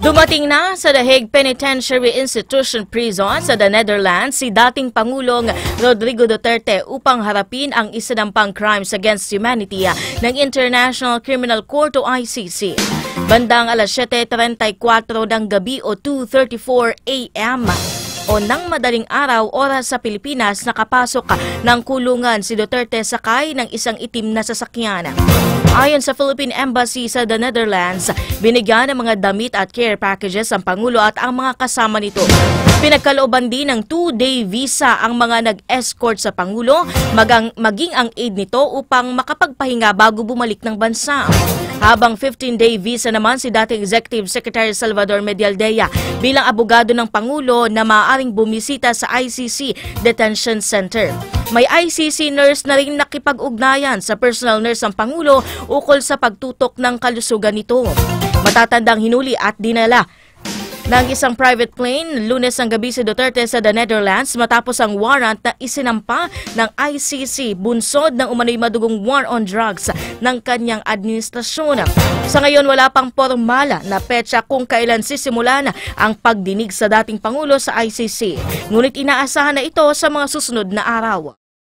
Dumating na sa The Hague Penitentiary Institution Prison sa the Netherlands si dating Pangulong Rodrigo Duterte upang harapin ang isinampang crimes against humanity ng International Criminal Court o ICC. Bandang alas 7:34 ng gabi o 2:34 a.m. o nang madaling araw oras sa Pilipinas nakapasok ng kulungan si Duterte sakay ng isang itim na sasakyan. Ayon sa Philippine Embassy sa the Netherlands, binigyan ng mga damit at care packages ang Pangulo at ang mga kasama nito. Pinagkalooban din ng 2-day visa ang mga nag-escort sa Pangulo, maging ang aid nito upang makapagpahinga bago bumalik ng bansa. Habang 15-day visa naman si dating Executive Secretary Salvador Medialdea bilang abogado ng Pangulo na maaaring bumisita sa ICC Detention Center. May ICC nurse na rin nakipag-ugnayan sa personal nurse ng Pangulo ukol sa pagtutok ng kalusugan nito. Matatandang hinuli at dinala ng isang private plane Lunes ng gabi si Duterte sa the Netherlands matapos ang warrant na isinampa ng ICC bunsod ng umano'y madugong war on drugs ng kanyang administrasyon. Sa ngayon wala pang pormal na petsa kung kailan sisimulan ang pagdinig sa dating Pangulo sa ICC. Ngunit inaasahan na ito sa mga susunod na araw.